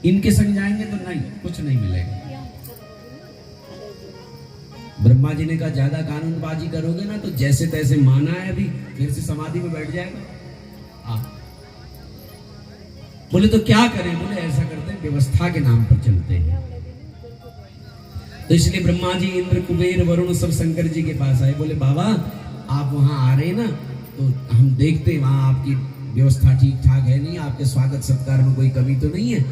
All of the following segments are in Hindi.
इनके संग जाएंगे तो नहीं, कुछ नहीं मिलेगा। ब्रह्मा जी ने कहा ज्यादा कानूनबाजी करोगे ना तो जैसे तैसे माना है अभी, फिर से समाधि में बैठ जाएगा। बोले तो क्या करें? बोले ऐसा करते हैं, व्यवस्था के नाम पर चलते हैं। तो इसलिए ब्रह्मा जी, इंद्र, कुबेर, वरुण सब शंकर जी के पास आए। बोले बाबा आप वहां आ रहे ना, तो हम देखते वहां आपकी व्यवस्था ठीक ठाक है नहीं, आपके स्वागत सत्कार में कोई कमी तो नहीं है,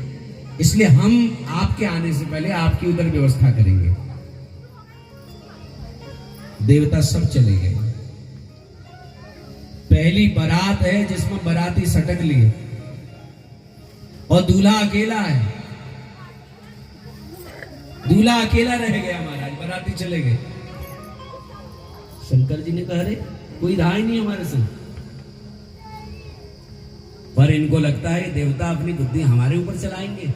इसलिए हम आपके आने से पहले आपकी उधर व्यवस्था करेंगे। देवता सब चले गए। पहली बारात है जिसमें बाराती सटक लिए और दूल्हा अकेला है। दूल्हा अकेला रह गया महाराज, बाराती चले गए। शंकर जी ने कहा अरे कोई रहा ही नहीं हमारे संग। पर इनको लगता है देवता अपनी बुद्धि हमारे ऊपर चलाएंगे।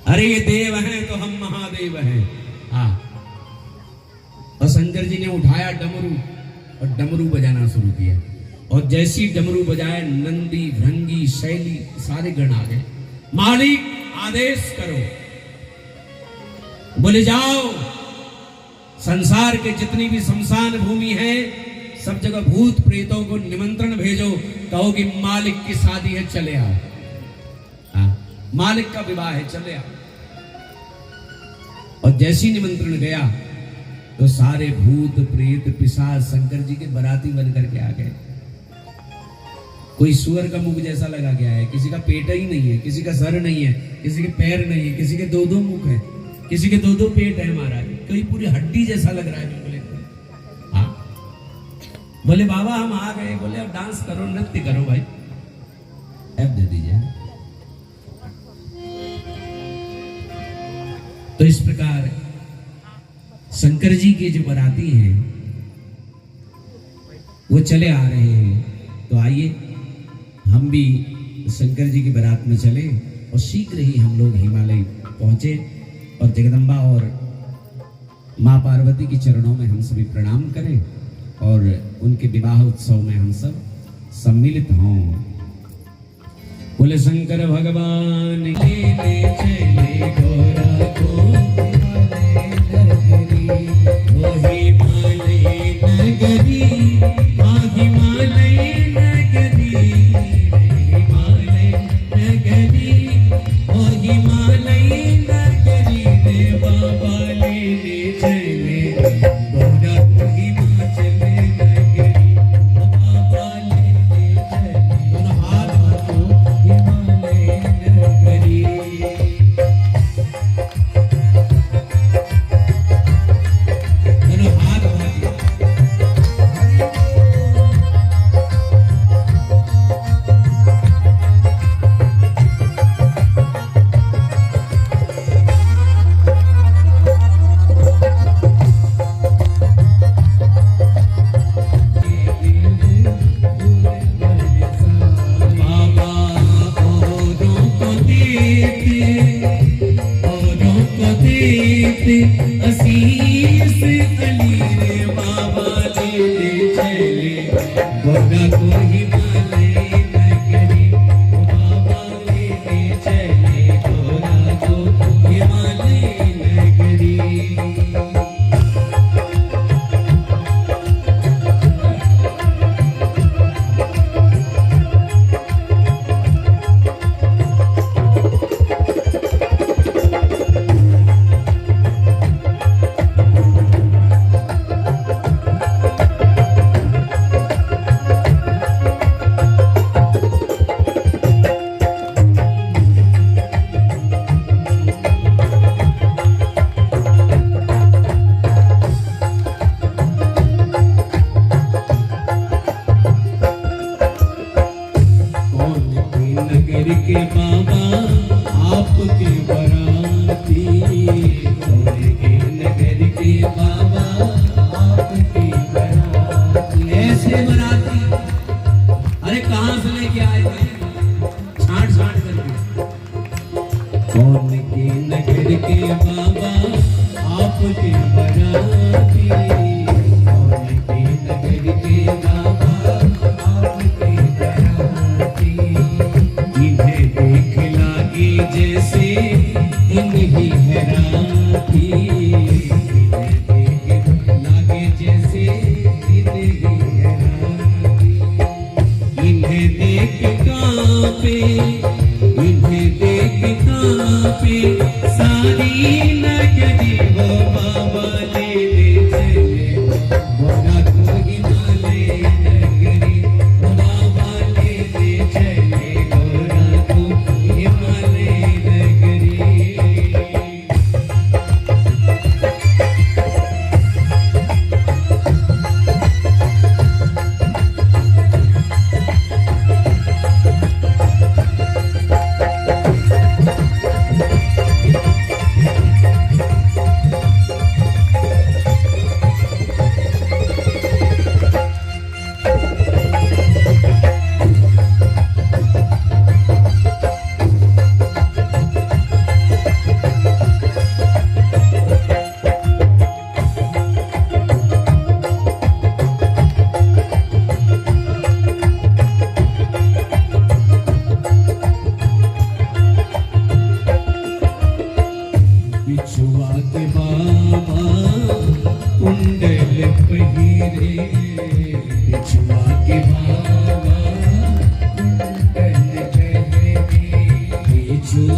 अरे ये देव हैं तो हम महादेव हैं। हाँ, और शंकर जी ने उठाया डमरू और डमरू बजाना शुरू किया। और जैसी डमरू बजाए नंदी, भृंगी, शैली सारे गण आ गए। मालिक आदेश करो। बोले जाओ संसार के जितनी भी शमशान भूमि है सब जगह भूत प्रेतों को निमंत्रण भेजो, कहो कि मालिक की शादी है, चले आओ। मालिक का विवाह है, चले आओ। और जैसी निमंत्रण गया तो सारे भूत प्रेत पिशाच शंकर जी के बराती बन करके आ गए। कोई सुअर का मुख जैसा लगा गया है, किसी का पेट ही नहीं है, किसी का सर नहीं है, किसी के पैर नहीं है, किसी के दो दो मुख है, किसी के दो दो पेट है महाराज, कोई पूरी हड्डी जैसा लग रहा है। बोले बाबा हम आ गए। बोले अब डांस करो, नृत्य करो भाई, ऐप दे दीजिए। तो इस प्रकार शंकर जी के जो बराती हैं वो चले आ रहे हैं। तो आइए हम भी शंकर जी की बारात में चले और शीघ्र ही हम लोग हिमालय पहुंचे और जगदम्बा और माँ पार्वती के चरणों में हम सभी प्रणाम करें और उनके विवाह उत्सव में हम सब सम्मिलित हों। बोले शंकर भगवान के ले चले गोरा को हिमालय नगरी, हिमालय नगरी, हिमालय नगरी, ओ हिमालय नगरी रे बाबा ले चले गोरा को हिमाचल नगरी, बाबा ले चले दोनों हाथ हाथों हिमालय नगरी। असीस अली रे बाबा ले चले गोरा को हिमालय नगरी, बाबा ले चले गोरा को हिमालय नगरी। के बाबा आपके बराती, के नगर के बाबा आपके बराती। ऐसे बराती अरे कहाँ से लेके आए थे छांट छांट करके। कौन के नगर के बाबा आपके बराती, कौन के नगर के बाबा आपके बराती। इन्हें देख लागी जैसे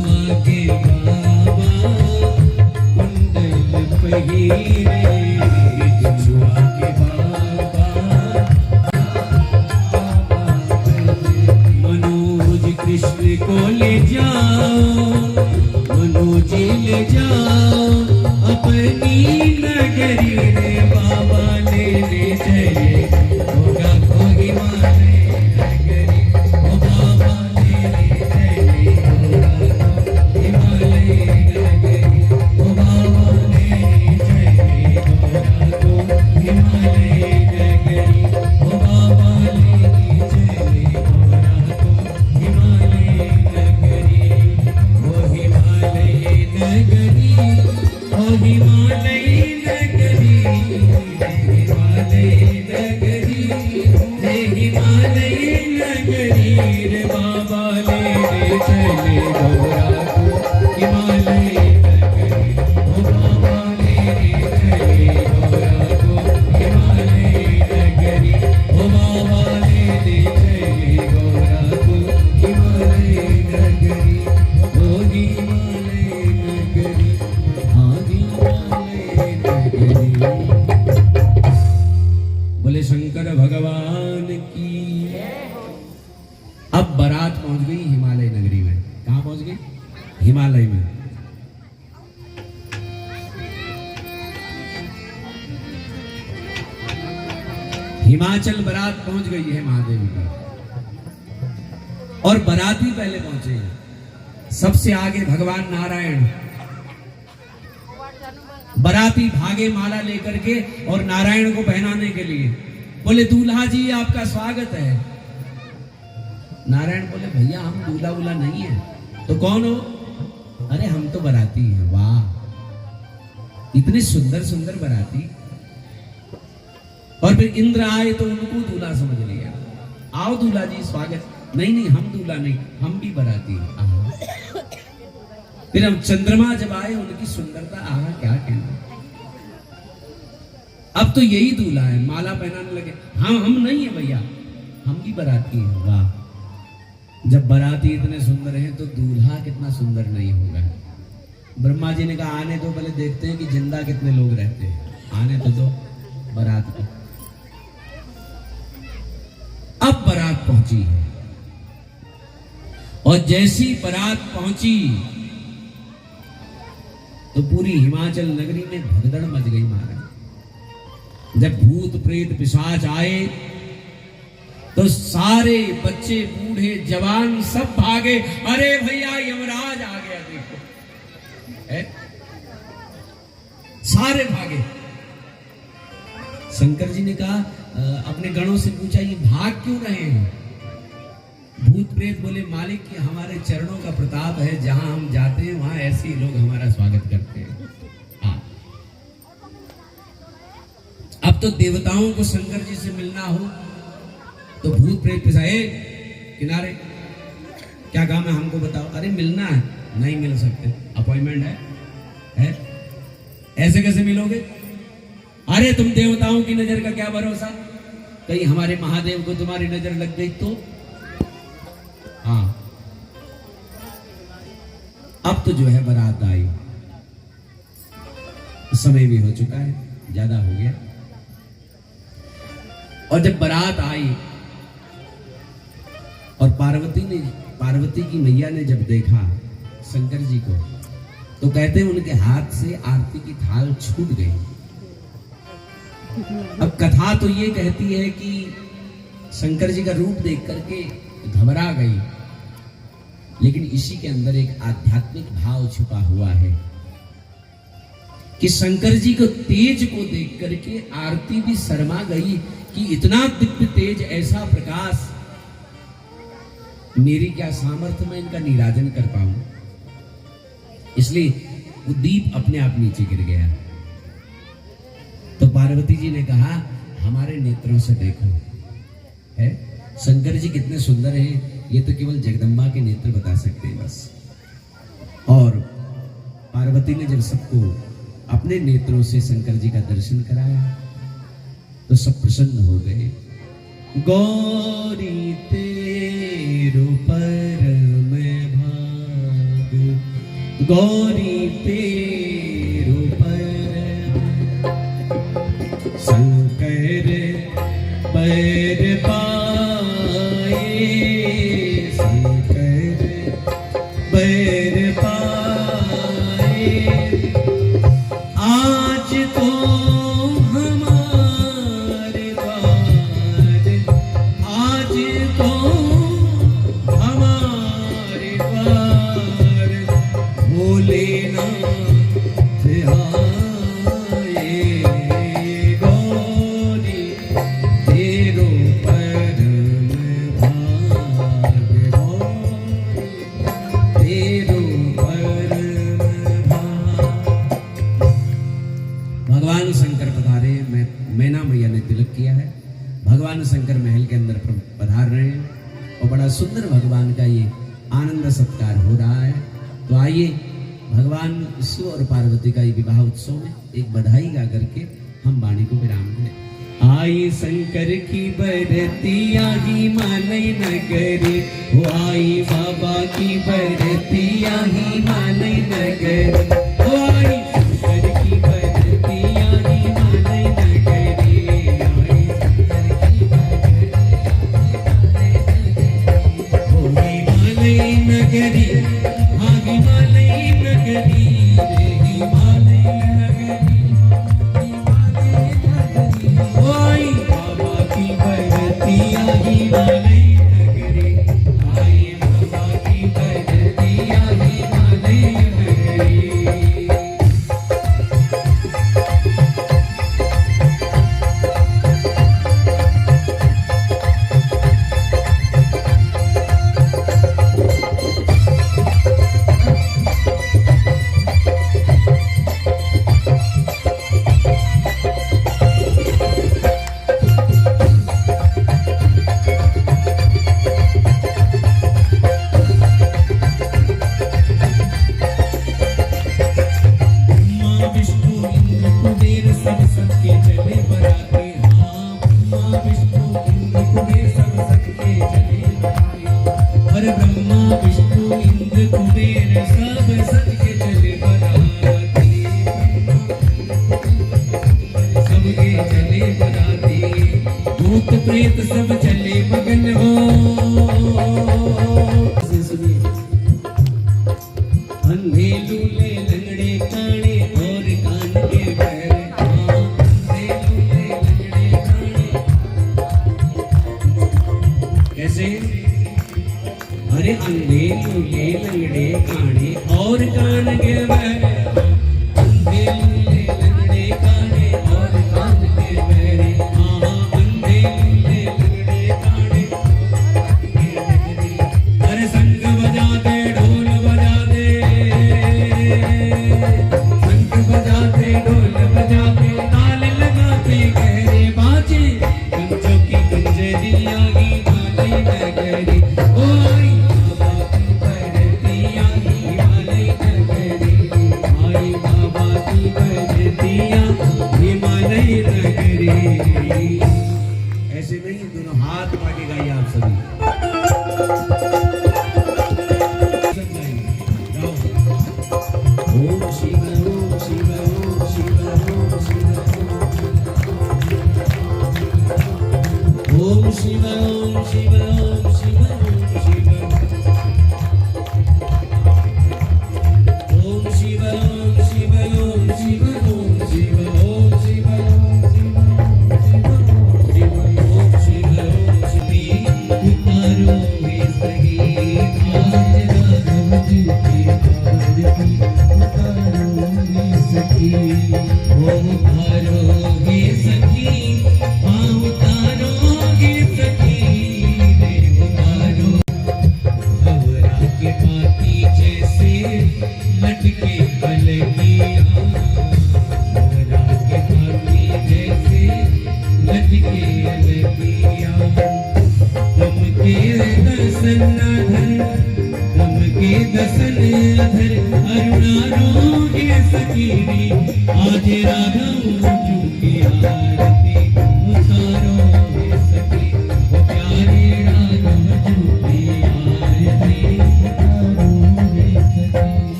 बिछुआ के बाबा कुंडल पहिरे, बिछुआ के बाबा मनोज कृष्ण को ले जाओ, मनोज ले जाओ अपनी नगरी रे, बाबा ले ले चले होगा को हिमालय नगरी, ओ बाबा ले ले चले होगा को हिमालय नगरी, ओ बाबा ले ले चले होगा को हिमालय नगरी, ओ बाबा ले ले चले होगा को हिमालय नगरी, ओ हिमालय नगरी, ओ हिमालय नगरी, हिमालय नगरी, हे हिमालय नगरी रे, बाबा ले ले चले गौरा को हिमालय नगरी, ओ बाबा ले ले चले गौरा को हिमालय नगरी, ओ बाबा ले ले चले गौरा को हिमालय नगरी, ओ हिमालय नगरी, हाँ हिमालय नगरी। बोले शंकर भगवान की। अब बारात पहुंच गई हिमालय नगरी में। कहां पहुंच गई? हिमालय में। हिमाचल बारात पहुंच गई है महादेव की, और बाराती पहले पहुंचे हैं। सबसे आगे भगवान नारायण। बाराती भागे माला लेकर के और नारायण को पहनाने के लिए। बोले दूल्हा जी आपका स्वागत है। नारायण बोले भैया हम दूल्हा उल्हा नहीं है। तो कौन हो? अरे हम तो बाराती हैं। वाह, इतने सुंदर सुंदर बाराती। और फिर इंद्र आए तो उनको दूल्हा समझ लिया। आओ दूल्हा जी स्वागत। नहीं नहीं हम दूल्हा नहीं, हम भी बाराती हैं। फिर हम चंद्रमा जब आए उनकी सुंदरता आहा क्या कहना। अब तो यही दूल्हा है। माला पहनाने लगे। हाँ हम नहीं है भैया, हम भी बाराती हैं। वाह, जब बाराती इतने सुंदर हैं तो दूल्हा कितना सुंदर नहीं होगा। ब्रह्मा जी ने कहा आने दो, पहले देखते हैं कि जिंदा कितने लोग रहते हैं। आने तो दो बारात को। अब बारात पहुंची है, और जैसी बारात पहुंची तो पूरी हिमाचल नगरी में भगदड़ मच गई महाराज। जब भूत प्रेत पिशाच आए तो सारे बच्चे बूढ़े जवान सब भागे। अरे भैया यमराज आ गया देखो, है? सारे भागे। शंकर जी ने कहा अपने गणों से पूछा ये भाग क्यों रहे हैं? भूत प्रेत बोले मालिक कि हमारे चरणों का प्रताप है, जहां हम जाते हैं वहां ऐसे ही लोग हमारा स्वागत करते हैं। हाँ, अब तो देवताओं को शंकर जी से मिलना हो तो भूत प्रेत पिशाच किनारे, क्या काम है हमको बताओ। अरे मिलना है, नहीं मिल सकते, अपॉइंटमेंट है? ऐसे कैसे मिलोगे? अरे तुम देवताओं की नजर का क्या भरोसा, कहीं हमारे महादेव को तुम्हारी नजर लग गई तो। हाँ, अब तो जो है बारात आई, समय भी हो चुका है, ज्यादा हो गया। और जब बारात आई और पार्वती की मैया ने जब देखा शंकर जी को, तो कहते हैं उनके हाथ से आरती की थाल छूट गई। अब कथा तो ये कहती है कि शंकर जी का रूप देख करके घबरा गई, लेकिन इसी के अंदर एक आध्यात्मिक भाव छुपा हुआ है कि शंकर जी को तेज को देख करके आरती भी शर्मा गई कि इतना दिव्य तेज, ऐसा प्रकाश, मेरी क्या सामर्थ्य में इनका निराजन कर पाऊं। इसलिए वो दीप अपने आप नीचे गिर गया। तो पार्वती जी ने कहा हमारे नेत्रों से देखो, है शंकर जी कितने सुंदर हैं, ये तो केवल जगदम्बा के नेत्र बता सकते हैं बस। और पार्वती ने जब सबको अपने नेत्रों से शंकर जी का दर्शन कराया तो सब प्रसन्न हो गए। गौरी तेरो परम भाग गौरी पेरू पर शंकर पर पाए, शंकर पर पाए। आज तो हमारे द्वार, आज तो हमारे द्वार भोलेनाथ आए। गौरी तेरो परम भाग, गौरी तेरो परम भाग। भगवान शंकर पधारे, मैना मैया ने तिलक किया है। भगवान शंकर महल के अंदर पधार रहे हैं और बड़ा सुंदर भगवान का ये आनंद सत्कार हो रहा है। तो आइए भगवान शिव और पार्वती का ये विवाह उत्सव में एक बधाई गा करके हम वाणी को विराम दें। आई शंकर की बरतिया हिमालय नगरी, वो आई बाबा की बरतिया हिमालय नगरी, वो आई शंकर की बरतिया हिमालय नगरी, आई शंकर की बरतिया वो हिमालय नगरी, हाँ हिमालय नगरी रे, हिमालय नगरी, हिमालय नगरी। ओ आई बाबा की बरतिया हिमालय नगरी, आई बाबा की बरतिया हिमालय नगरी। प्रेत सब चले मगन हो। अंधे लूले लंगड़े काने और कान के बहरे, अंधे लूले लंगड़े काने। कैसे? अरे अंधे लूले लंगड़े काने और कान के बहरे, अंधे लूले लंगड़े काने और कान के बहरे। ऐसे नहीं, दोनों हाथ आगे गाइए आप सभी। ओम शिव ओम शिव ओम शिव ओम शिव ओम शिव ओम शिव ओम शिव ओम शिव ओम शिव ओम शिव ओम शिव ओम शिव दसन अधर अरुणा रोगे सखीरी, आज राधा चुकी